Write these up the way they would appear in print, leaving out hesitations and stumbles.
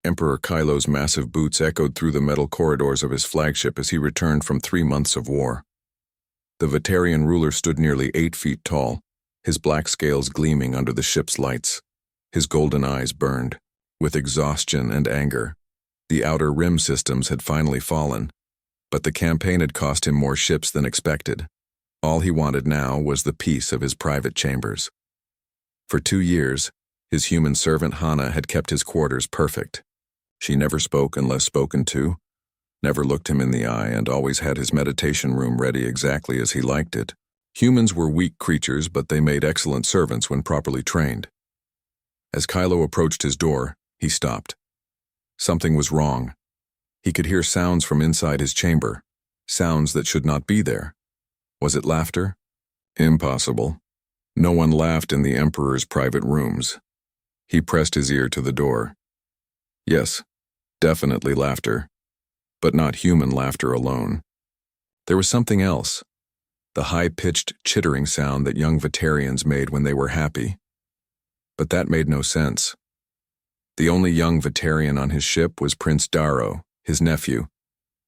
Emperor Kylo's massive boots echoed through the metal corridors of his flagship as he returned from 3 months of war. The Vatarian ruler stood nearly 8 feet tall, his black scales gleaming under the ship's lights. His golden eyes burned, with exhaustion and anger. The outer rim systems had finally fallen, but the campaign had cost him more ships than expected. All he wanted now was the peace of his private chambers. For 2 years, his human servant Hana had kept his quarters perfect. She never spoke unless spoken to, never looked him in the eye, and always had his meditation room ready exactly as he liked it. Humans were weak creatures, but they made excellent servants when properly trained. As Kylo approached his door, he stopped. Something was wrong. He could hear sounds from inside his chamber, sounds that should not be there. Was it laughter? Impossible. No one laughed in the Emperor's private rooms. He pressed his ear to the door. Yes, definitely laughter, but not human laughter alone. There was something else, the high-pitched chittering sound that young Vatarians made when they were happy. But that made no sense. The only young Vatarian on his ship was Prince Darrow, his nephew,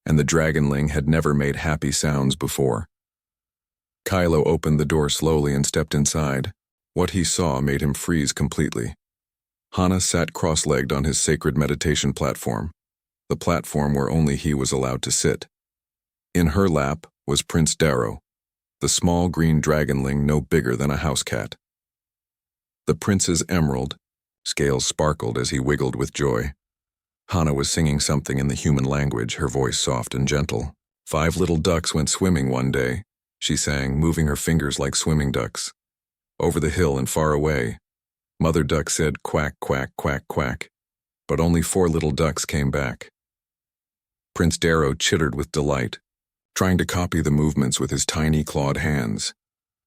and the Dragonling had never made happy sounds before. Kylo opened the door slowly and stepped inside. What he saw made him freeze completely. Hana sat cross-legged on his sacred meditation platform, the platform where only he was allowed to sit. In her lap was Prince Darrow, the small green dragonling no bigger than a house cat. The prince's emerald scales sparkled as he wiggled with joy. Hana was singing something in the human language, her voice soft and gentle. 5 little ducks went swimming one day, she sang, moving her fingers like swimming ducks. Over the hill and far away, Mother Duck said quack, quack, quack, quack, but only 4 little ducks came back. Prince Darrow chittered with delight, trying to copy the movements with his tiny clawed hands.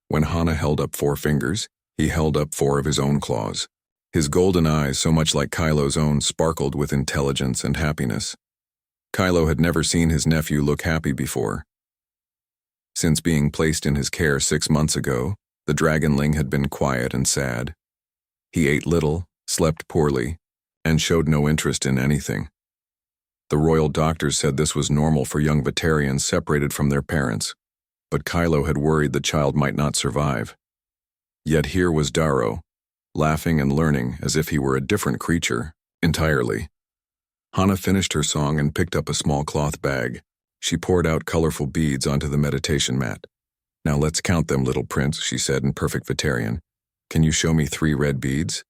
When Hana held up 4 fingers, he held up 4 of his own claws. His golden eyes, so much like Kylo's own, sparkled with intelligence and happiness. Kylo had never seen his nephew look happy before. Since being placed in his care 6 months ago, the Dragonling had been quiet and sad. He ate little, slept poorly, and showed no interest in anything. The royal doctors said this was normal for young Vatarians separated from their parents, but Kylo had worried the child might not survive. Yet here was Darrow, laughing and learning as if he were a different creature, entirely. Hana finished her song and picked up a small cloth bag. She poured out colorful beads onto the meditation mat. "Now let's count them, little prince," she said in perfect Vatarian. "Can you show me 3 red beads?"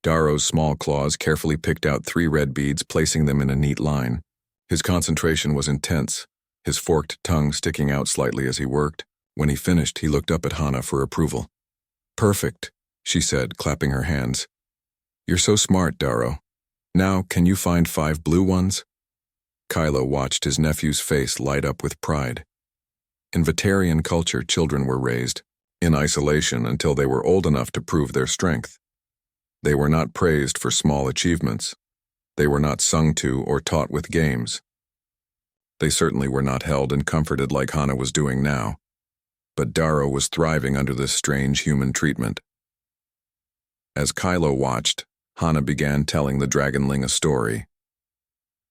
Darrow's small claws carefully picked out 3 red beads, placing them in a neat line. His concentration was intense, his forked tongue sticking out slightly as he worked. When he finished, he looked up at Hana for approval. "Perfect," she said, clapping her hands. "You're so smart, Darrow. Now, can you find 5 blue ones?" Kylo watched his nephew's face light up with pride. In Vatarian culture, children were raised in isolation until they were old enough to prove their strength. They were not praised for small achievements. They were not sung to or taught with games. They certainly were not held and comforted like Hana was doing now. But Darrow was thriving under this strange human treatment. As Kylo watched, Hana began telling the Dragonling a story.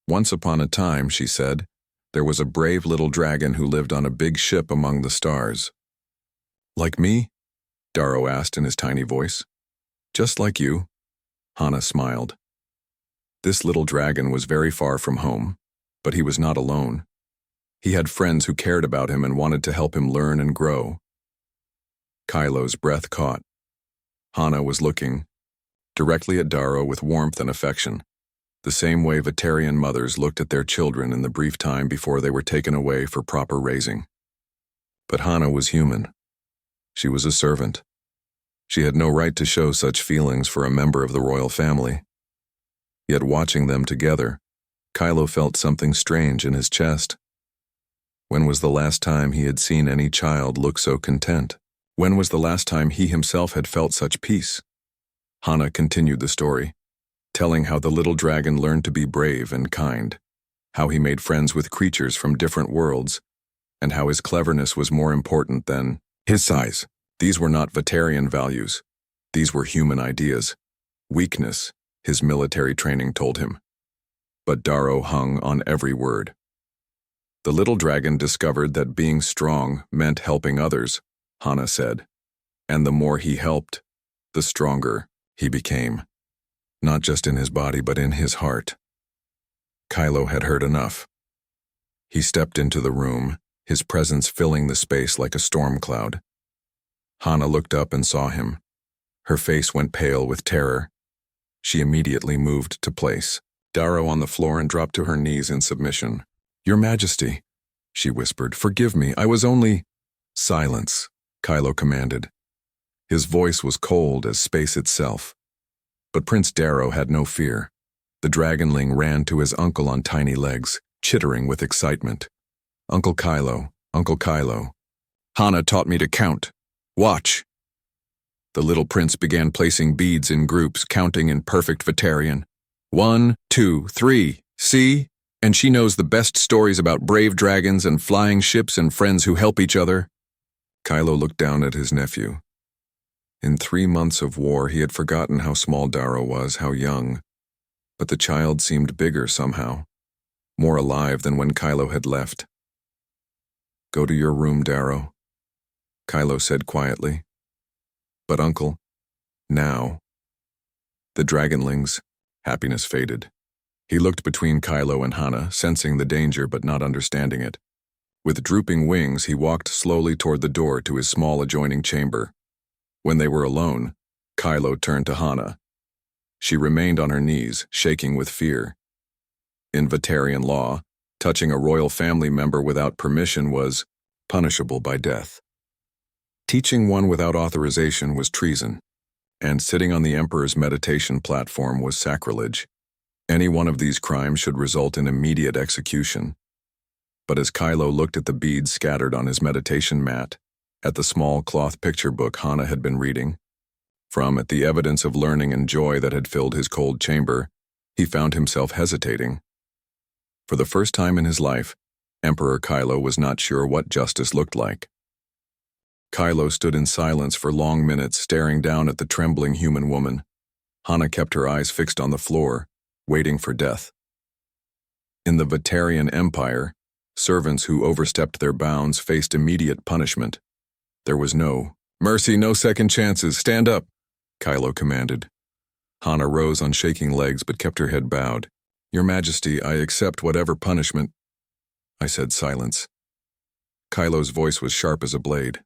"Once upon a time," she said, "there was a brave little dragon who lived on a big ship among the stars." "Like me?" Darrow asked in his tiny voice. "Just like you," Hana smiled. This little dragon was very far from home, but he was not alone. He had friends who cared about him and wanted to help him learn and grow. Kylo's breath caught. Hana was looking directly at Darrow with warmth and affection, the same way Vatarian mothers looked at their children in the brief time before they were taken away for proper raising. But Hana was human. She was a servant. She had no right to show such feelings for a member of the royal family. Yet watching them together, Kylo felt something strange in his chest. When was the last time he had seen any child look so content? When was the last time he himself had felt such peace? Hana continued the story, telling how the little dragon learned to be brave and kind, how he made friends with creatures from different worlds, and how his cleverness was more important than his size. These were not Vatarian values. These were human ideas. Weakness, his military training told him. but Darrow hung on every word. The little dragon discovered that being strong meant helping others, Hana said, and the more he helped, the stronger he became, not just in his body but in his heart. Kylo had heard enough. He stepped into the room, his presence filling the space like a storm cloud. Hana looked up and saw him. Her face went pale with terror. She immediately moved to place Darrow on the floor and dropped to her knees in submission. "Your Majesty," she whispered, "forgive me, I was only—" "Silence," Kylo commanded. His voice was cold as space itself. But Prince Darrow had no fear. The Dragonling ran to his uncle on tiny legs, chittering with excitement. "Uncle Kylo, Uncle Kylo. Hana taught me to count. Watch." The little prince began placing beads in groups, counting in perfect Vatarian. 1, 2, 3, see? And she knows the best stories about brave dragons and flying ships and friends who help each other. Kylo looked down at his nephew. In 3 months of war, he had forgotten how small Darrow was, how young. But the child seemed bigger somehow, more alive than when Kylo had left. "Go to your room, Darrow," Kylo said quietly. "But Uncle, now." The Dragonling's happiness faded. He looked between Kylo and Hana, sensing the danger but not understanding it. With drooping wings, he walked slowly toward the door to his small adjoining chamber. When they were alone, Kylo turned to Hana. She remained on her knees, shaking with fear. In Vatarian law, touching a royal family member without permission was punishable by death. Teaching one without authorization was treason, and sitting on the Emperor's meditation platform was sacrilege. Any one of these crimes should result in immediate execution. But as Kylo looked at the beads scattered on his meditation mat, at the small cloth picture book Hana had been reading, at the evidence of learning and joy that had filled his cold chamber, he found himself hesitating. For the first time in his life, Emperor Kylo was not sure what justice looked like. Kylo stood in silence for long minutes, staring down at the trembling human woman. Hana kept her eyes fixed on the floor, waiting for death. In the Vatarian Empire, servants who overstepped their bounds faced immediate punishment. There was no mercy, no second chances. "Stand up," Kylo commanded. Hana rose on shaking legs but kept her head bowed. "Your Majesty, I accept whatever punishment." I said silence. Kylo's voice was sharp as a blade.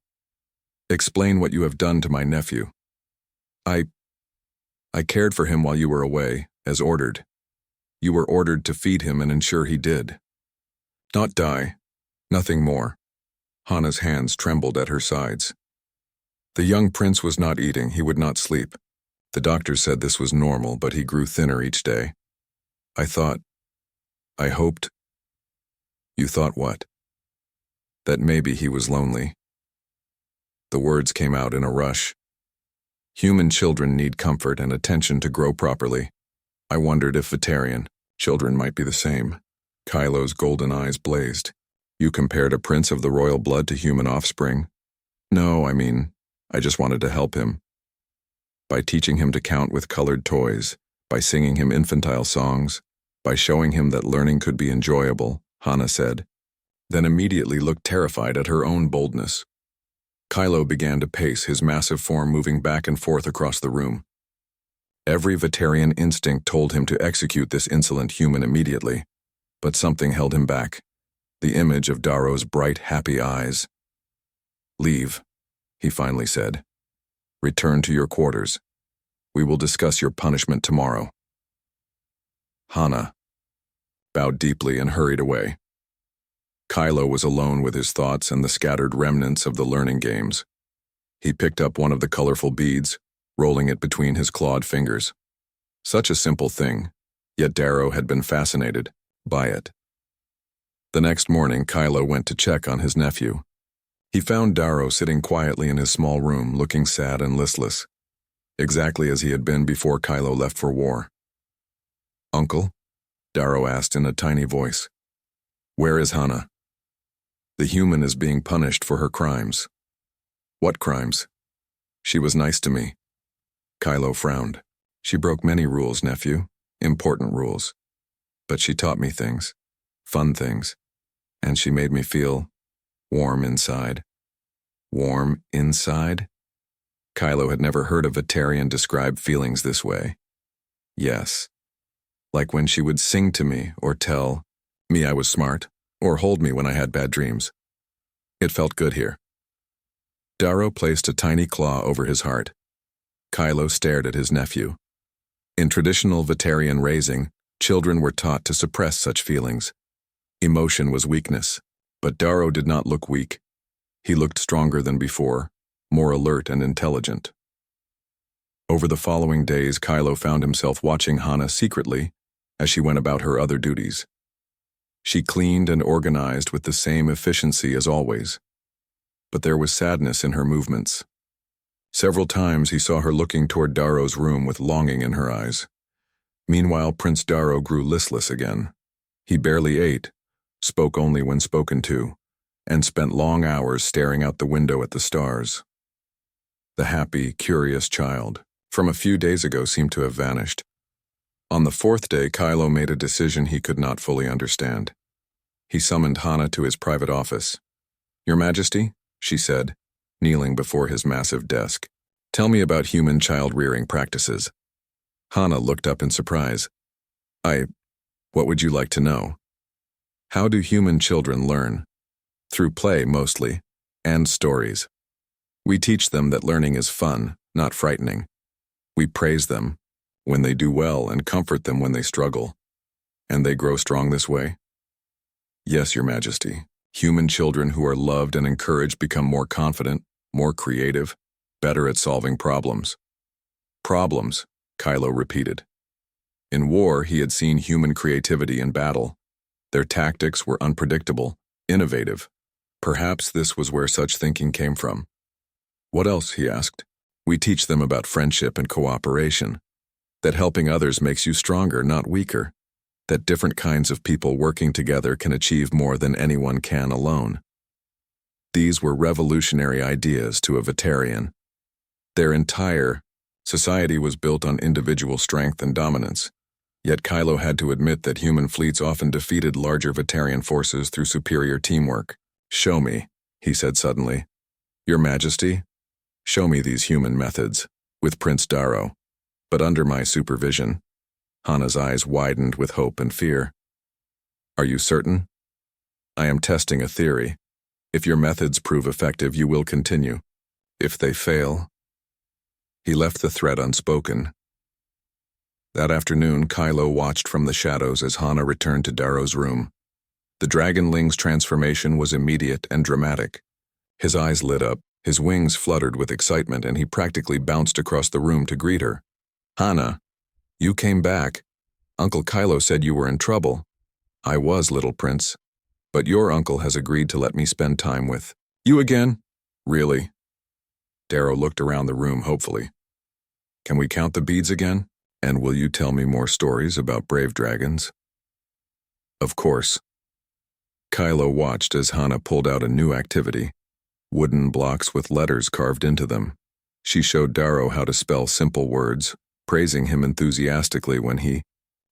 "Explain what you have done to my nephew." I cared for him while you were away, as ordered. You were ordered to feed him and ensure he did. Not die. Nothing more." Hana's hands trembled at her sides. "The young prince was not eating, he would not sleep. The doctor said this was normal, but he grew thinner each day. I hoped—" "You thought what?" "That maybe he was lonely." The words came out in a rush. Human children need comfort and attention to grow properly. I wondered if Vatarian children might be the same. Kylo's golden eyes blazed. "You compared a prince of the royal blood to human offspring?" "No, I just wanted to help him. By teaching him to count with colored toys, by singing him infantile songs, by showing him that learning could be enjoyable," Hana said, then immediately looked terrified at her own boldness. Kylo began to pace, his massive form moving back and forth across the room. Every Vatarian instinct told him to execute this insolent human immediately, but something held him back. The image of Darrow's bright, happy eyes. "Leave," he finally said. "Return to your quarters. We will discuss your punishment tomorrow." Hana bowed deeply and hurried away. Kylo was alone with his thoughts and the scattered remnants of the learning games. He picked up one of the colorful beads, rolling it between his clawed fingers. Such a simple thing, yet Darrow had been fascinated by it. The next morning, Kylo went to check on his nephew. He found Darrow sitting quietly in his small room, looking sad and listless, exactly as he had been before Kylo left for war. "Uncle?" Darrow asked in a tiny voice. "Where is Hana?" "The human is being punished for her crimes." "What crimes?" "She was nice to me." Kylo frowned. "She broke many rules, nephew. Important rules. but she taught me things, fun things, and she made me feel warm inside. Warm inside? Kylo had never heard a Vatarian describe feelings this way. Yes, like when she would sing to me or tell me I was smart, or hold me when I had bad dreams. It felt good here. Darrow placed a tiny claw over his heart. Kylo stared at his nephew. In traditional Vatarian raising, children were taught to suppress such feelings. Emotion was weakness, but Darrow did not look weak. He looked stronger than before, more alert and intelligent. Over the following days, Kylo found himself watching Hana secretly as she went about her other duties. She cleaned and organized with the same efficiency as always, but there was sadness in her movements. Several times he saw her looking toward Darrow's room with longing in her eyes. Meanwhile, Prince Darrow grew listless again. He barely ate, spoke only when spoken to, and spent long hours staring out the window at the stars. The happy, curious child from a few days ago seemed to have vanished. On the fourth day, Kylo made a decision he could not fully understand. He summoned Hana to his private office. "Your Majesty," she said, kneeling before his massive desk, "tell me about human child-rearing practices." Hana looked up in surprise. What would you like to know?" "How do human children learn?" "Through play, mostly, and stories. We teach them that learning is fun, not frightening. We praise them when they do well and comfort them when they struggle. And they grow strong this way?" "Yes, Your Majesty. Human children who are loved and encouraged become more confident, more creative, better at solving problems." "Problems," Kylo repeated. In war, he had seen human creativity in battle. Their tactics were unpredictable, innovative. Perhaps this was where such thinking came from. "What else?" he asked. "We teach them about friendship and cooperation. That helping others makes you stronger, not weaker. That different kinds of people working together can achieve more than anyone can alone." These were revolutionary ideas to a Vatarian. Their entire society was built on individual strength and dominance. Yet Kylo had to admit that human fleets often defeated larger Vatarian forces through superior teamwork. "Show me," he said suddenly. "Your Majesty, show me these human methods, with Prince Darrow, but under my supervision." Hana's eyes widened with hope and fear. "Are you certain?" "I am testing a theory. If your methods prove effective, you will continue. If they fail..." He left the threat unspoken. That afternoon, Kylo watched from the shadows as Hana returned to Darrow's room. The Dragonling's transformation was immediate and dramatic. His eyes lit up, his wings fluttered with excitement, and he practically bounced across the room to greet her. "Hana, you came back. Uncle Kylo said you were in trouble." "I was, little prince. But your uncle has agreed to let me spend time with..." "You again?" "Really?" Darrow looked around the room hopefully. "Can we count the beads again? And will you tell me more stories about brave dragons?" "Of course." Kylo watched as Hana pulled out a new activity, wooden blocks with letters carved into them. She showed Darrow how to spell simple words, praising him enthusiastically when he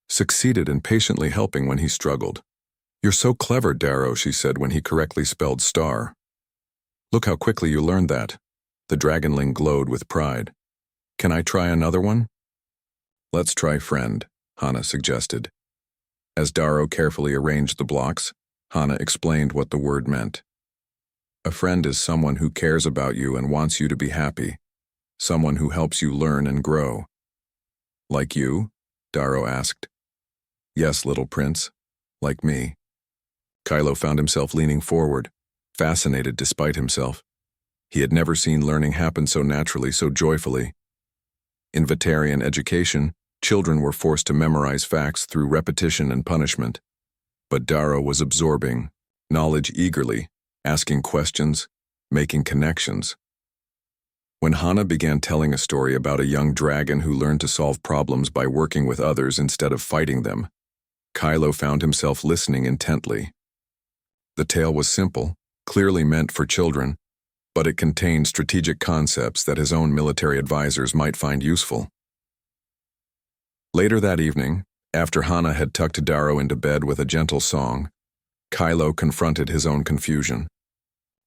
succeeded and patiently helping when he struggled. "You're so clever, Darrow," she said when he correctly spelled star. "Look how quickly you learned that." The Dragonling glowed with pride. "Can I try another one?" "Let's try friend," Hana suggested. As Darrow carefully arranged the blocks, Hana explained what the word meant. "A friend is someone who cares about you and wants you to be happy. Someone who helps you learn and grow." "Like you?" Darrow asked. "Yes, little prince. Like me." Kylo found himself leaning forward, fascinated despite himself. He had never seen learning happen so naturally, so joyfully. In Vatarian education, children were forced to memorize facts through repetition and punishment. But Darrow was absorbing knowledge eagerly, asking questions, making connections. When Hana began telling a story about a young dragon who learned to solve problems by working with others instead of fighting them, Kylo found himself listening intently. The tale was simple, clearly meant for children, but it contained strategic concepts that his own military advisors might find useful. Later that evening, After Hana had tucked Darrow into bed with a gentle song, Kylo confronted his own confusion.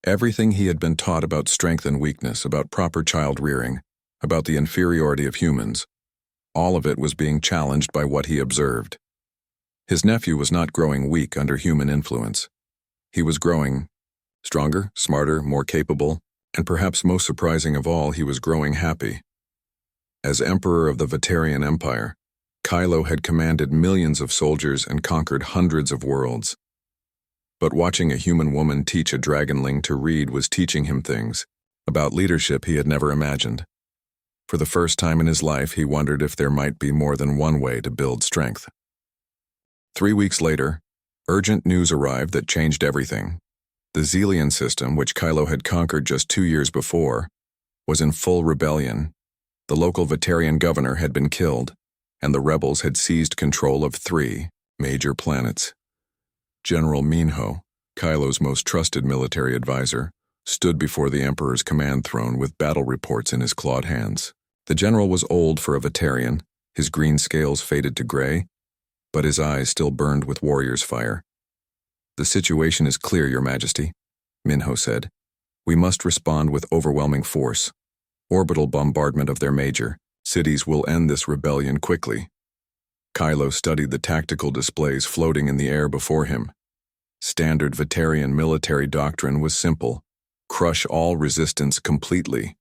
Everything he had been taught about strength and weakness, about proper child rearing, about the inferiority of humans, all of it was being challenged by what he observed. His nephew was not growing weak under human influence. He was growing stronger, smarter, more capable, and perhaps most surprising of all, he was growing happy. As Emperor of the Vatarian Empire, Kylo had commanded millions of soldiers and conquered hundreds of worlds. But watching a human woman teach a Dragonling to read was teaching him things about leadership he had never imagined. For the first time in his life, he wondered if there might be more than one way to build strength. 3 weeks later, urgent news arrived that changed everything. The Xelian system, which Kylo had conquered just 2 years before, was in full rebellion. The local Vatarian governor had been killed, and the rebels had seized control of 3 major planets. General Minho, Kylo's most trusted military advisor, stood before the Emperor's command throne with battle reports in his clawed hands. The general was old for a Vatarian, his green scales faded to gray, but his eyes still burned with warrior's fire. "The situation is clear, Your Majesty," Minho said. "We must respond with overwhelming force. Orbital bombardment of their major cities will end this rebellion quickly." Kylo studied the tactical displays floating in the air before him. Standard Vatarian military doctrine was simple: crush all resistance completely.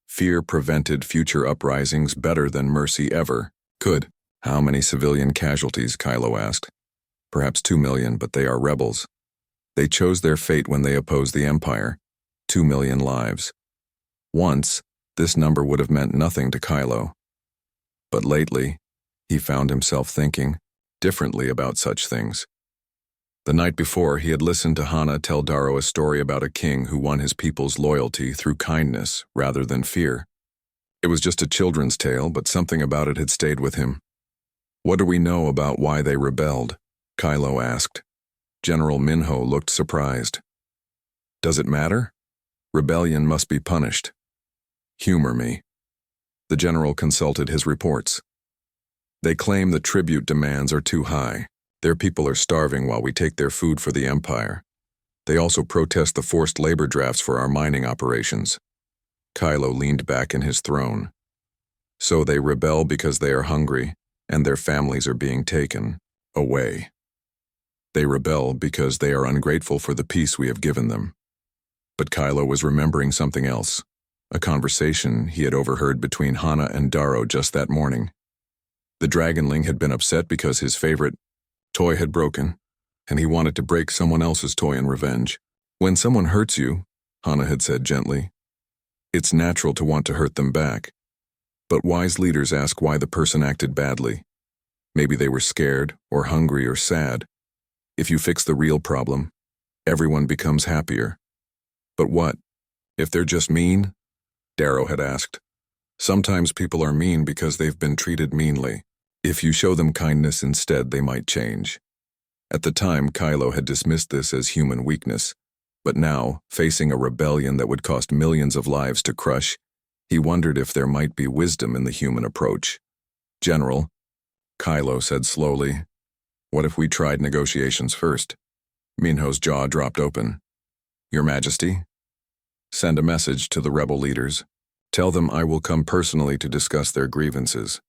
Fear prevented future uprisings better than mercy ever could. "How many civilian casualties?" Kylo asked. "Perhaps 2 million, but they are rebels. They chose their fate when they opposed the Empire. 2 million lives. Once, this number would have meant nothing to Kylo. But lately, he found himself thinking differently about such things. The night before, he had listened to Hana tell Darrow a story about a king who won his people's loyalty through kindness rather than fear. It was just a children's tale, but something about it had stayed with him. "What do we know about why they rebelled?" Kylo asked. General Minho looked surprised. "Does it matter? Rebellion must be punished. Humor me." The general consulted his reports. "They claim the tribute demands are too high. Their people are starving while we take their food for the Empire. They also protest the forced labor drafts for our mining operations." Kylo leaned back in his throne. "So they rebel because they are hungry, and their families are being taken away. They rebel because they are ungrateful for the peace we have given them." But Kylo was remembering something else, a conversation he had overheard between Hana and Darrow just that morning. The Dragonling had been upset because his favorite toy had broken, and he wanted to break someone else's toy in revenge. "When someone hurts you," Hana had said gently, "it's natural to want to hurt them back. But wise leaders ask why the person acted badly. Maybe they were scared, or hungry, or sad. If you fix the real problem, everyone becomes happier." "But what? If they're just mean?" Darrow had asked. "Sometimes people are mean because they've been treated meanly. If you show them kindness instead, they might change." At the time, Kylo had dismissed this as human weakness. But now, facing a rebellion that would cost millions of lives to crush, he wondered if there might be wisdom in the human approach. "General," Kylo said slowly, "what if we tried negotiations first?" Minho's jaw dropped open. "Your Majesty, send a message to the rebel leaders. Tell them I will come personally to discuss their grievances.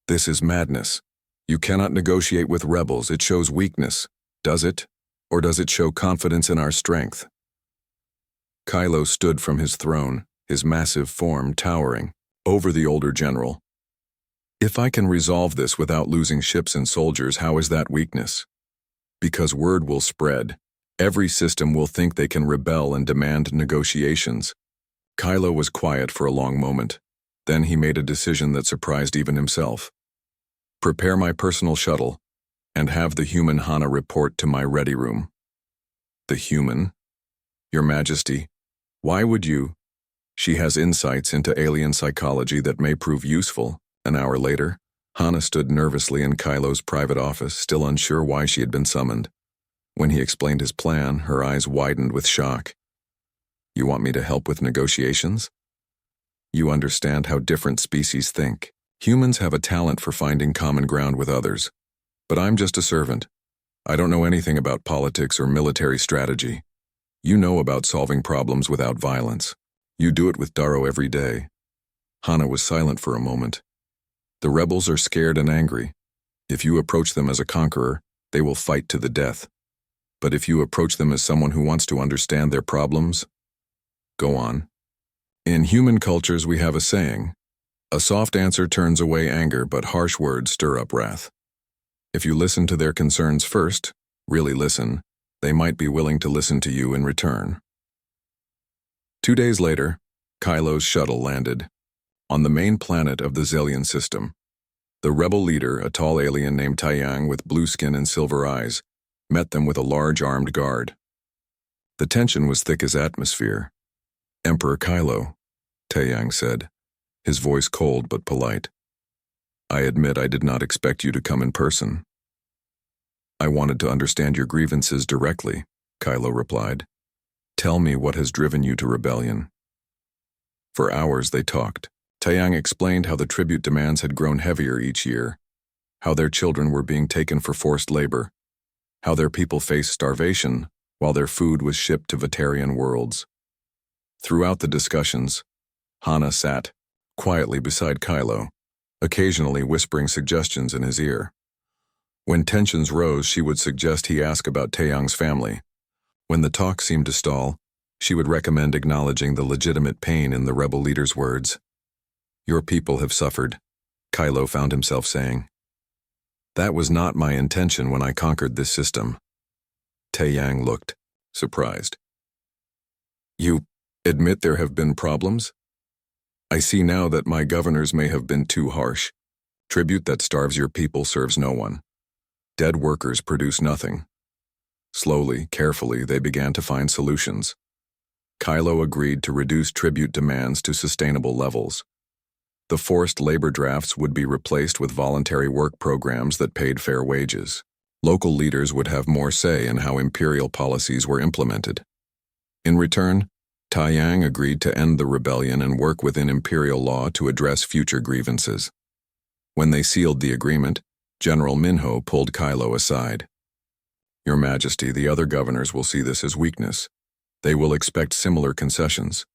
This is madness. You cannot negotiate with rebels. It shows weakness. Does it? Or does it show confidence in our strength?" Kylo stood from his throne, his massive form towering over the older general. "If I can resolve this without losing ships and soldiers, how is that weakness? Because word will spread. Every system will think they can rebel and demand negotiations." Kylo was quiet for a long moment. Then he made a decision that surprised even himself. "Prepare my personal shuttle, and have the human Hana report to my ready room." "The human? Your Majesty, why would you?" "She has insights into alien psychology that may prove useful." An hour later, Hana stood nervously in Kylo's private office, still unsure why she had been summoned. When he explained his plan, her eyes widened with shock. "You want me to help with negotiations? You understand how different species think. Humans have a talent for finding common ground with others. But I'm just a servant. I don't know anything about politics or military strategy. You know about solving problems without violence. You do it with Darrow every day." Hana was silent for a moment. "The rebels are scared and angry. If you approach them as a conqueror, they will fight to the death. But if you approach them as someone who wants to understand their problems, go on. In human cultures we have a saying, a soft answer turns away anger, but harsh words stir up wrath. If you listen to their concerns first, really listen, they might be willing to listen to you in return." 2 days later, Kylo's shuttle landed on the main planet of the Zillion system. The rebel leader, a tall alien named Taiyang with blue skin and silver eyes, met them with a large armed guard. The tension was thick as atmosphere. "Emperor Kylo," Taiyang said, his voice cold but polite. "I admit I did not expect you to come in person." "I wanted to understand your grievances directly," Kylo replied. "Tell me what has driven you to rebellion." For hours they talked. Taiyang explained how the tribute demands had grown heavier each year, how their children were being taken for forced labor, how their people faced starvation while their food was shipped to Vatarian worlds. Throughout the discussions, Hana sat quietly beside Kylo, occasionally whispering suggestions in his ear. When tensions rose, she would suggest he ask about Taeyang's family. When the talk seemed to stall, she would recommend acknowledging the legitimate pain in the rebel leader's words. "Your people have suffered," Kylo found himself saying. "That was not my intention when I conquered this system." Taeyang looked surprised. "You admit there have been problems? I see now that my governors may have been too harsh. Tribute that starves your people serves no one. Dead workers produce nothing." Slowly, carefully, they began to find solutions. Kylo agreed to reduce tribute demands to sustainable levels. The forced labor drafts would be replaced with voluntary work programs that paid fair wages. Local leaders would have more say in how imperial policies were implemented. In return, Taiyang agreed to end the rebellion and work within imperial law to address future grievances. When they sealed the agreement, General Minho pulled Kylo aside. "Your Majesty, the other governors will see this as weakness. They will expect similar concessions."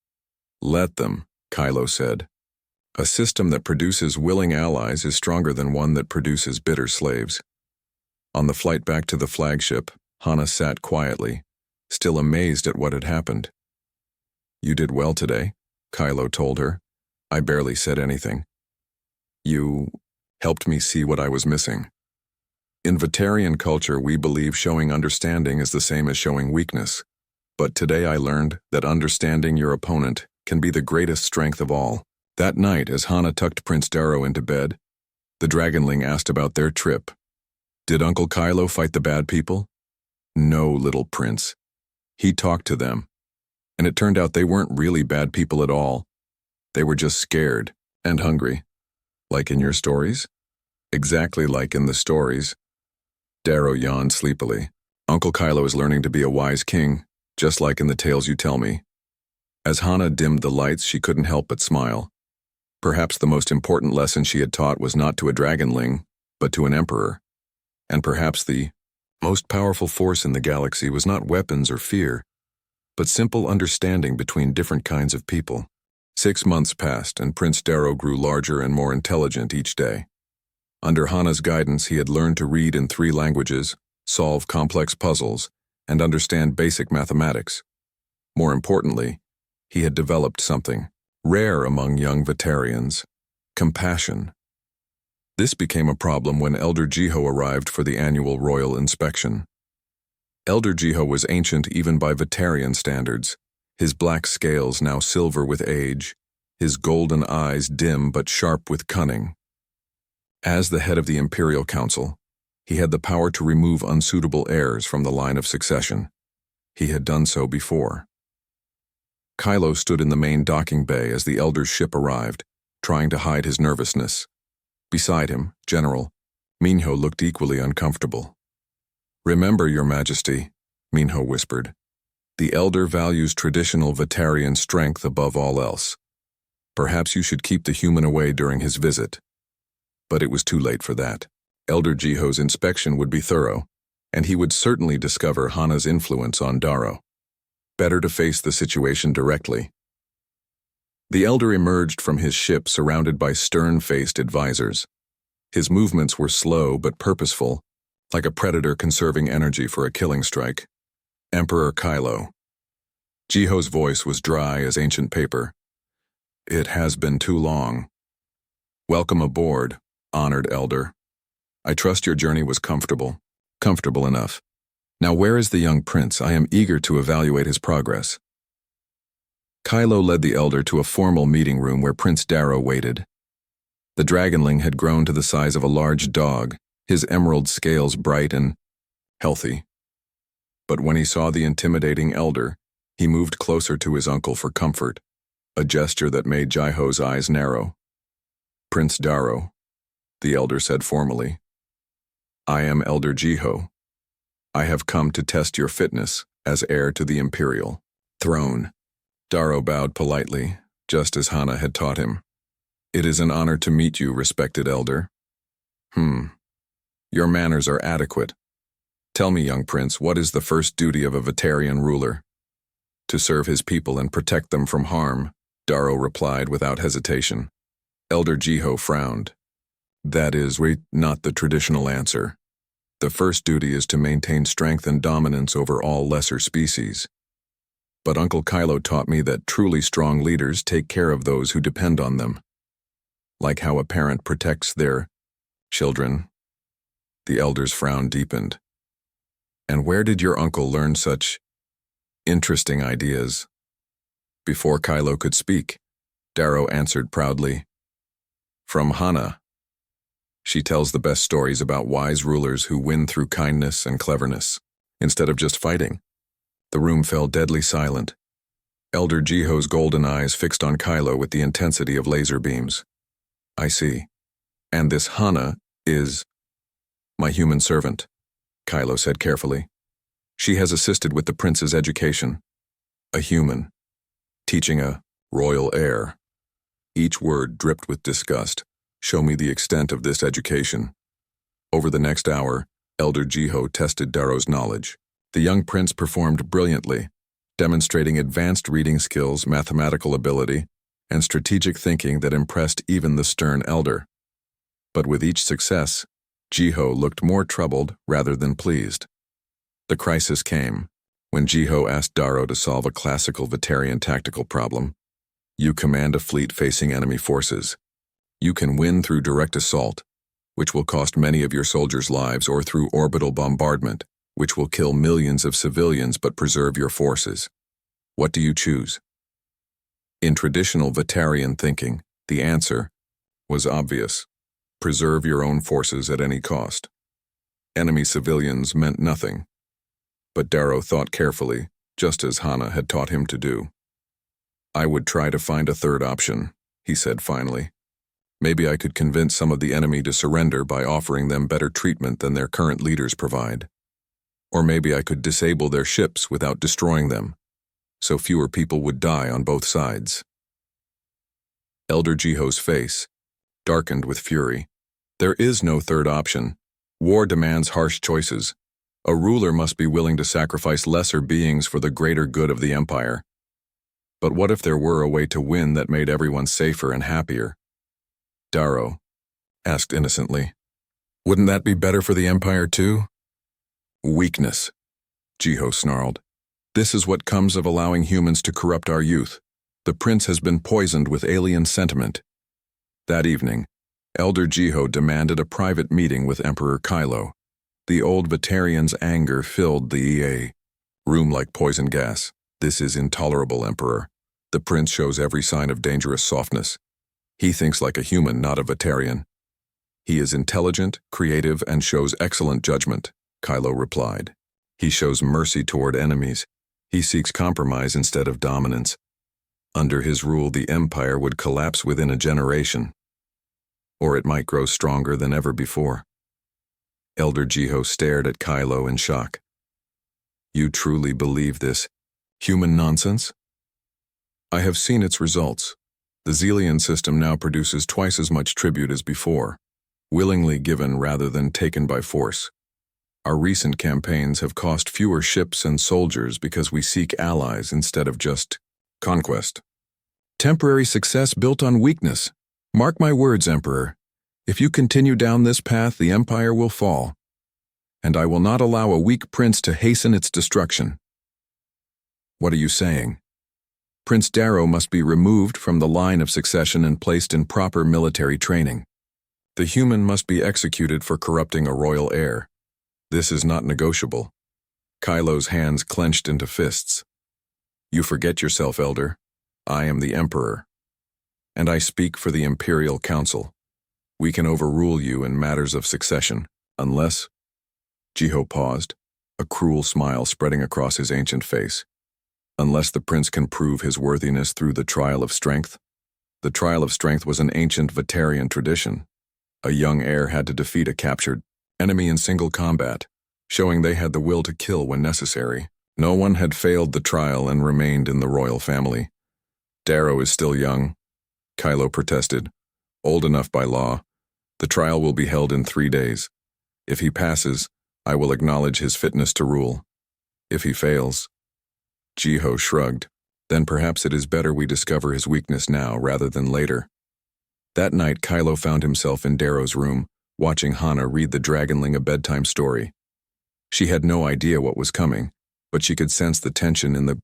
"Let them," Kylo said. "A system that produces willing allies is stronger than one that produces bitter slaves." On the flight back to the flagship, Hana sat quietly, still amazed at what had happened. "You did well today," Kylo told her. "I barely said anything. You helped me see what I was missing. In Vatarian culture, we believe showing understanding is the same as showing weakness. But today I learned that understanding your opponent can be the greatest strength of all." That night, as Hana tucked Prince Darrow into bed, the Dragonling asked about their trip. "Did Uncle Kylo fight the bad people?" "No, little prince. He talked to them. And it turned out they weren't really bad people at all. They were just scared and hungry. Like in your stories?" "Exactly like in the stories." Darrow yawned sleepily. "Uncle Kylo is learning to be a wise king, just like in the tales you tell me." As Hana dimmed the lights, she couldn't help but smile. Perhaps the most important lesson she had taught was not to a Dragonling, but to an emperor. And perhaps the most powerful force in the galaxy was not weapons or fear, but simple understanding between different kinds of people. 6 months passed, and Prince Darrow grew larger and more intelligent each day. Under Hana's guidance, he had learned to read in 3 languages, solve complex puzzles, and understand basic mathematics. More importantly, he had developed something rare among young Vatarians: compassion. This became a problem when Elder Jiho arrived for the annual royal inspection. Elder Jiho was ancient even by Vatarian standards, his black scales now silver with age, his golden eyes dim but sharp with cunning. As the head of the Imperial Council, he had the power to remove unsuitable heirs from the line of succession. He had done so before. Kylo stood in the main docking bay as the Elder's ship arrived, trying to hide his nervousness. Beside him, General Minho looked equally uncomfortable. "Remember, Your Majesty," Minho whispered. "The Elder values traditional Vatarian strength above all else. Perhaps you should keep the human away during his visit." But it was too late for that. Elder Jiho's inspection would be thorough, and he would certainly discover Hana's influence on Darrow. Better to face the situation directly. The elder emerged from his ship surrounded by stern-faced advisors. His movements were slow but purposeful, like a predator conserving energy for a killing strike. Emperor Kylo. Jiho's voice was dry as ancient paper. It has been too long. Welcome aboard, honored elder. I trust your journey was comfortable. Comfortable enough. Now where is the young prince? I am eager to evaluate his progress. Kylo led the elder to a formal meeting room where Prince Darrow waited. The Dragonling had grown to the size of a large dog, his emerald scales bright and healthy. But when he saw the intimidating elder, he moved closer to his uncle for comfort, a gesture that made Jiho's eyes narrow. Prince Darrow, the elder said formally. I am Elder Jiho. I have come to test your fitness as heir to the imperial throne. Darrow bowed politely, just as Hana had taught him. It is an honor to meet you, respected elder. Your manners are adequate. Tell me, young prince, what is the first duty of a Vatarian ruler? To serve his people and protect them from harm, Darrow replied without hesitation. Elder Jiho frowned. That is not the traditional answer. The first duty is to maintain strength and dominance over all lesser species. But Uncle Kylo taught me that truly strong leaders take care of those who depend on them. Like how a parent protects their children. The elder's frown deepened. And where did your uncle learn such interesting ideas? Before Kylo could speak, Darrow answered proudly. From Hana. She tells the best stories about wise rulers who win through kindness and cleverness, instead of just fighting. The room fell deadly silent. Elder Jiho's golden eyes fixed on Kylo with the intensity of laser beams. I see. And this Hana is my human servant, Kylo said carefully. She has assisted with the prince's education. A human, teaching a royal heir. Each word dripped with disgust. Show me the extent of this education. Over the next hour, Elder Jiho tested Darrow's knowledge. The young prince performed brilliantly, demonstrating advanced reading skills, mathematical ability, and strategic thinking that impressed even the stern elder. But with each success, Jiho looked more troubled rather than pleased. The crisis came when Jiho asked Darrow to solve a classical Vatarian tactical problem. You command a fleet facing enemy forces. You can win through direct assault, which will cost many of your soldiers' lives, or through orbital bombardment, which will kill millions of civilians but preserve your forces. What do you choose? In traditional Vatarian thinking, the answer was obvious. Preserve your own forces at any cost. Enemy civilians meant nothing. But Darrow thought carefully, just as Hana had taught him to do. I would try to find a third option, he said finally. Maybe I could convince some of the enemy to surrender by offering them better treatment than their current leaders provide. Or maybe I could disable their ships without destroying them, so fewer people would die on both sides. Elder Jiho's face darkened with fury. There is no third option. War demands harsh choices. A ruler must be willing to sacrifice lesser beings for the greater good of the empire. But what if there were a way to win that made everyone safer and happier? Darrow asked innocently. Wouldn't that be better for the empire too? Weakness, Jiho snarled. This is what comes of allowing humans to corrupt our youth. The prince has been poisoned with alien sentiment. That evening, Elder Jiho demanded a private meeting with Emperor Kylo. The old Vatarian's anger filled the EA room like poison gas. This is intolerable, Emperor. The prince shows every sign of dangerous softness. He thinks like a human, not a Vatarian. He is intelligent, creative, and shows excellent judgment, Kylo replied. He shows mercy toward enemies. He seeks compromise instead of dominance. Under his rule, the empire would collapse within a generation. Or it might grow stronger than ever before. Elder Jiho stared at Kylo in shock. You truly believe this human nonsense? I have seen its results. The Xelian system now produces twice as much tribute as before. willingly given rather than taken by force. Our recent campaigns have cost fewer ships and soldiers because we seek allies instead of just conquest. Temporary success built on weakness. Mark my words, Emperor. If you continue down this path, the Empire will fall, and I will not allow a weak prince to hasten its destruction. What are you saying? Prince Darrow must be removed from the line of succession and placed in proper military training. The human must be executed for corrupting a royal heir. This is not negotiable. Kylo's hands clenched into fists. You forget yourself, Elder. I am the Emperor, and I speak for the Imperial Council. We can overrule you in matters of succession, unless— Jiho paused, a cruel smile spreading across his ancient face. Unless the prince can prove his worthiness through the trial of strength. The trial of strength was an ancient Vatarian tradition. A young heir had to defeat a captured enemy in single combat, showing they had the will to kill when necessary. No one had failed the trial and remained in the royal family. Darrow is still young, Kylo protested. Old enough by law. The trial will be held in 3 days. If he passes, I will acknowledge his fitness to rule. If he fails— Jiho shrugged. Then perhaps it is better we discover his weakness now rather than later. That night, Kylo found himself in Darrow's room, watching Hana read the Dragonling a bedtime story. She had no idea what was coming, but she could sense the tension in the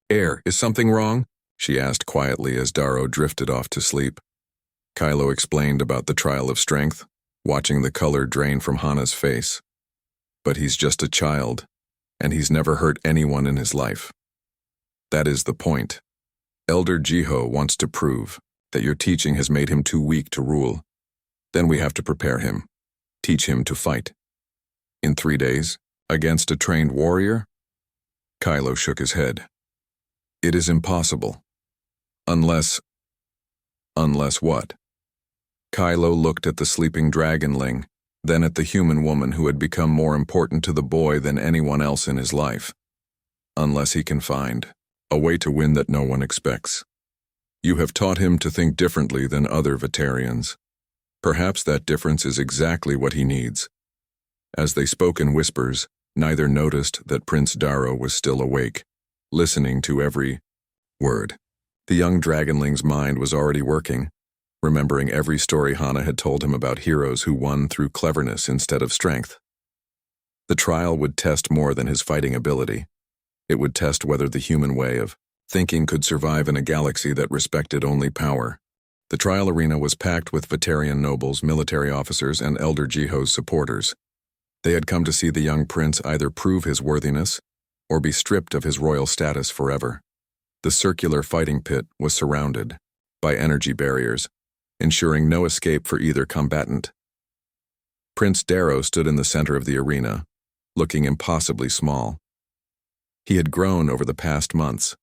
air. Is something wrong? She asked quietly as Darrow drifted off to sleep. Kylo explained about the trial of strength, watching the color drain from Hana's face. But he's just a child, and he's never hurt anyone in his life. That is the point. Elder Jiho wants to prove that your teaching has made him too weak to rule. Then we have to prepare him, teach him to fight. In 3 days, against a trained warrior? Kylo shook his head. It is impossible. Unless what? Kylo looked at the sleeping Dragonling, then at the human woman who had become more important to the boy than anyone else in his life. Unless he can find a way to win that no one expects. You have taught him to think differently than other Vatarians. Perhaps that difference is exactly what he needs. As they spoke in whispers, neither noticed that Prince Darrow was still awake, listening to every word. The young Dragonling's mind was already working, remembering every story Hana had told him about heroes who won through cleverness instead of strength. The trial would test more than his fighting ability. It would test whether the human way of thinking could survive in a galaxy that respected only power. The trial arena was packed with Vatarian nobles, military officers, and Elder Jiho's supporters. They had come to see the young prince either prove his worthiness or be stripped of his royal status forever. The circular fighting pit was surrounded by energy barriers, ensuring no escape for either combatant. Prince Darrow stood in the center of the arena, looking impossibly small. He had grown over the past months,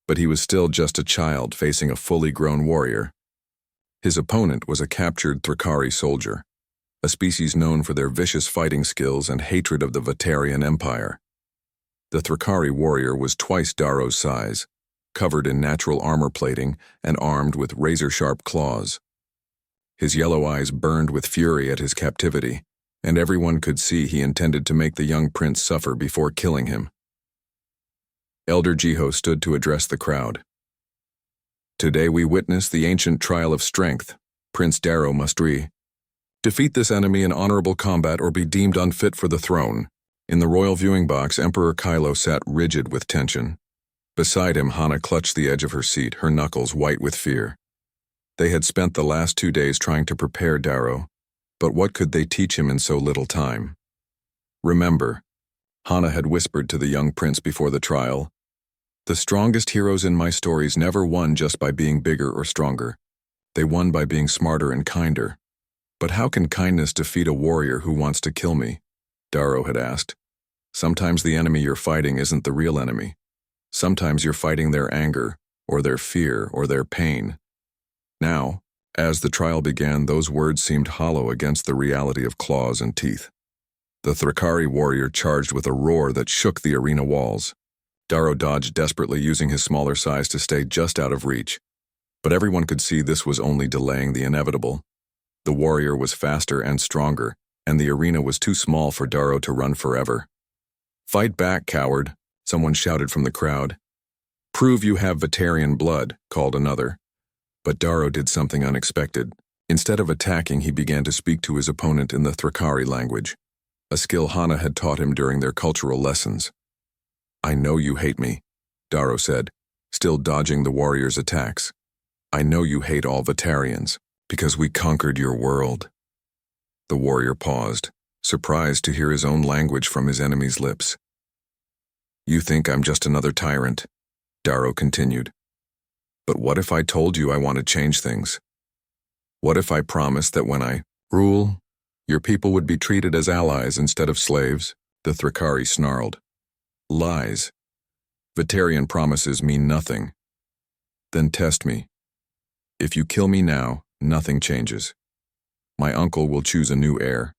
but he was still just a child facing a fully grown warrior. His opponent was a captured Thrakari soldier, a species known for their vicious fighting skills and hatred of the Vatarian Empire. The Thrakari warrior was twice Darrow's size, covered in natural armor plating and armed with razor-sharp claws. His yellow eyes burned with fury at his captivity, and everyone could see he intended to make the young prince suffer before killing him. Elder Jiho stood to address the crowd. Today we witness the ancient trial of strength. Prince Darrow must defeat this enemy in honorable combat or be deemed unfit for the throne. In the royal viewing box, Emperor Kylo sat rigid with tension. Beside him, Hana clutched the edge of her seat, her knuckles white with fear. They had spent the last 2 days trying to prepare Darrow, but what could they teach him in so little time? Remember, Hana had whispered to the young prince before the trial, the strongest heroes in my stories never won just by being bigger or stronger. They won by being smarter and kinder. But how can kindness defeat a warrior who wants to kill me? Darrow had asked. Sometimes the enemy you're fighting isn't the real enemy. Sometimes you're fighting their anger, or their fear, or their pain. Now, as the trial began, those words seemed hollow against the reality of claws and teeth. The Thrakari warrior charged with a roar that shook the arena walls. Darrow dodged desperately, using his smaller size to stay just out of reach. But everyone could see this was only delaying the inevitable. The warrior was faster and stronger, and the arena was too small for Darrow to run forever. "Fight back, coward," someone shouted from the crowd. "Prove you have Vatarian blood," called another. But Darrow did something unexpected. Instead of attacking, he began to speak to his opponent in the Thrakari language, a skill Hana had taught him during their cultural lessons. "I know you hate me," Darrow said, still dodging the warrior's attacks. "I know you hate all Vatarians, because we conquered your world." The warrior paused, surprised to hear his own language from his enemy's lips. "You think I'm just another tyrant," Darrow continued. "But what if I told you I want to change things? What if I promised that when I rule, your people would be treated as allies instead of slaves?" The Thrakari snarled. "Lies. Vatarian promises mean nothing." "Then test me. If you kill me now, nothing changes. My uncle will choose a new heir,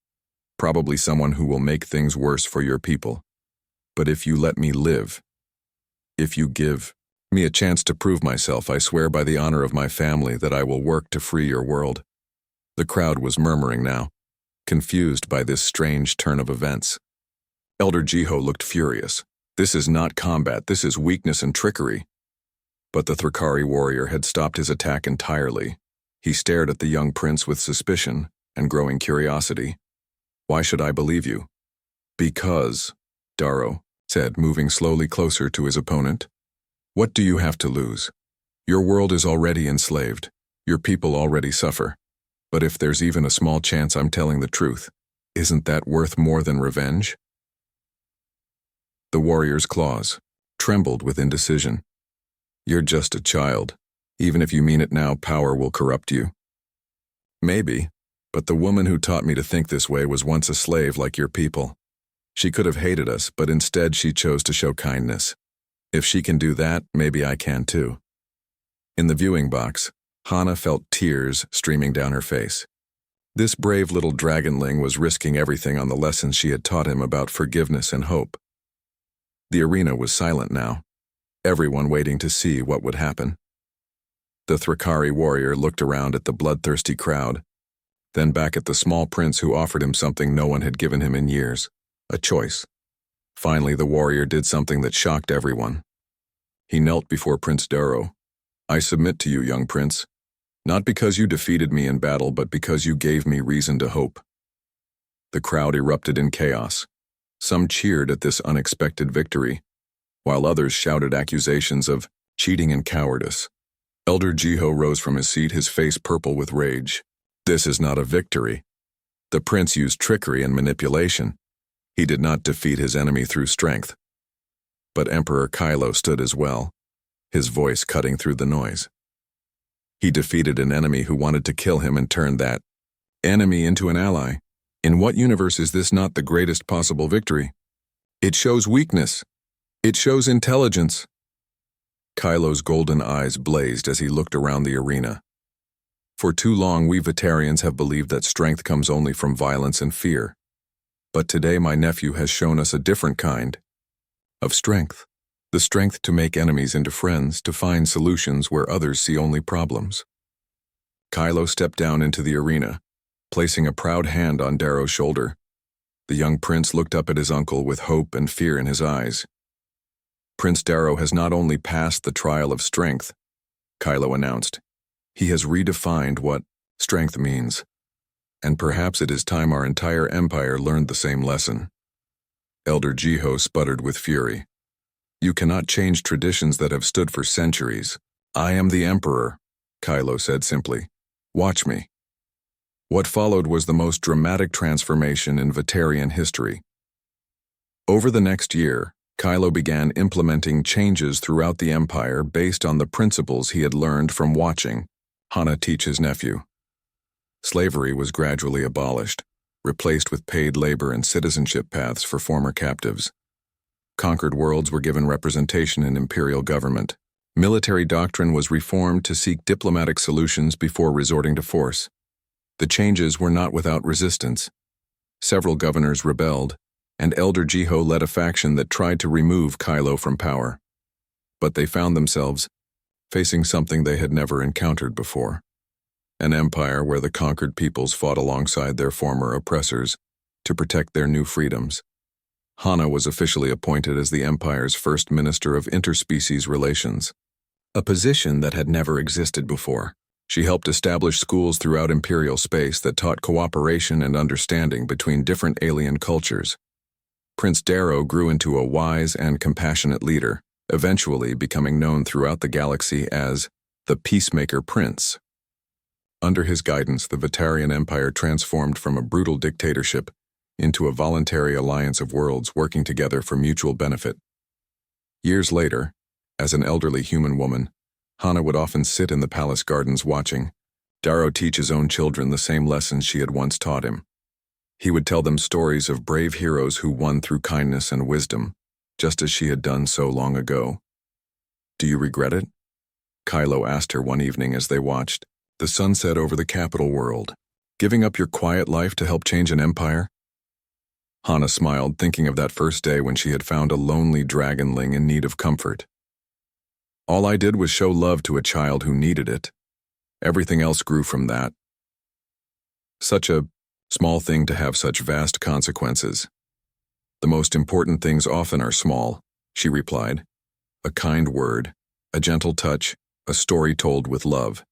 probably someone who will make things worse for your people. But if you let me live, if you give me a chance to prove myself, I swear by the honor of my family that I will work to free your world." The crowd was murmuring now, confused by this strange turn of events. Elder Jiho looked furious. "This is not combat, this is weakness and trickery." But the Thrakari warrior had stopped his attack entirely. He stared at the young prince with suspicion and growing curiosity. "Why should I believe you?" "Because," Darrow said, moving slowly closer to his opponent. "What do you have to lose? Your world is already enslaved. Your people already suffer. But if there's even a small chance I'm telling the truth, isn't that worth more than revenge?" The warrior's claws trembled with indecision. "You're just a child. Even if you mean it now, power will corrupt you." "Maybe, but the woman who taught me to think this way was once a slave like your people. She could have hated us, but instead she chose to show kindness. If she can do that, maybe I can too." In the viewing box, Hana felt tears streaming down her face. This brave little dragonling was risking everything on the lessons she had taught him about forgiveness and hope. The arena was silent now, everyone waiting to see what would happen. The Thrakari warrior looked around at the bloodthirsty crowd, then back at the small prince who offered him something no one had given him in years, a choice. Finally, the warrior did something that shocked everyone. He knelt before Prince Darrow. "I submit to you, young prince, not because you defeated me in battle, but because you gave me reason to hope." The crowd erupted in chaos. Some cheered at this unexpected victory, while others shouted accusations of cheating and cowardice. Elder Jiho rose from his seat, his face purple with rage. "This is not a victory. The prince used trickery and manipulation. He did not defeat his enemy through strength." But Emperor Kylo stood as well, his voice cutting through the noise. "He defeated an enemy who wanted to kill him and turned that enemy into an ally. In what universe is this not the greatest possible victory? It shows weakness. It shows intelligence." Kylo's golden eyes blazed as he looked around the arena. "For too long, we Vatarians have believed that strength comes only from violence and fear. But today my nephew has shown us a different kind of strength. The strength to make enemies into friends, to find solutions where others see only problems." Kylo stepped down into the arena, placing a proud hand on Darrow's shoulder. The young prince looked up at his uncle with hope and fear in his eyes. "Prince Darrow has not only passed the trial of strength," Kylo announced. "He has redefined what strength means. And perhaps it is time our entire empire learned the same lesson." Elder Jiho sputtered with fury. "You cannot change traditions that have stood for centuries." "I am the emperor," Kylo said simply. "Watch me." What followed was the most dramatic transformation in Vatarian history. Over the next year, Kylo began implementing changes throughout the empire based on the principles he had learned from watching Hana teach his nephew. Slavery was gradually abolished, replaced with paid labor and citizenship paths for former captives. Conquered worlds were given representation in imperial government. Military doctrine was reformed to seek diplomatic solutions before resorting to force. The changes were not without resistance. Several governors rebelled, and Elder Jiho led a faction that tried to remove Kylo from power. But they found themselves facing something they had never encountered before: an empire where the conquered peoples fought alongside their former oppressors to protect their new freedoms. Hana was officially appointed as the empire's first minister of interspecies relations, a position that had never existed before. She helped establish schools throughout imperial space that taught cooperation and understanding between different alien cultures. Prince Darrow grew into a wise and compassionate leader, eventually becoming known throughout the galaxy as the Peacemaker Prince. Under his guidance, the Vatarian Empire transformed from a brutal dictatorship into a voluntary alliance of worlds working together for mutual benefit. Years later, as an elderly human woman, Hana would often sit in the palace gardens watching Darrow teach his own children the same lessons she had once taught him. He would tell them stories of brave heroes who won through kindness and wisdom, just as she had done so long ago. "Do you regret it?" Kylo asked her one evening as they watched the sunset over the capital world. "Giving up your quiet life to help change an empire?" Hana smiled, thinking of that first day when she had found a lonely dragonling in need of comfort. "All I did was show love to a child who needed it. Everything else grew from that." Such a small thing to have such vast consequences. "The most important things often are small," she replied. "A kind word, a gentle touch, a story told with love.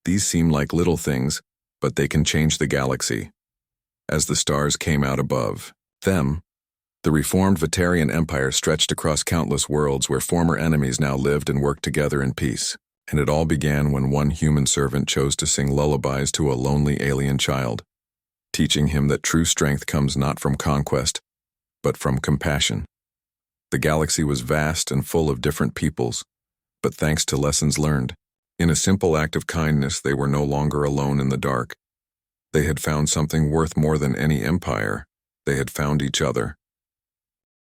These seem like little things, but they can change the galaxy." As the stars came out above them, the reformed Vatarian Empire stretched across countless worlds where former enemies now lived and worked together in peace. And it all began when one human servant chose to sing lullabies to a lonely alien child, teaching him that true strength comes not from conquest, but from compassion. The galaxy was vast and full of different peoples, but thanks to lessons learned, in a simple act of kindness, they were no longer alone in the dark. They had found something worth more than any empire. They had found each other.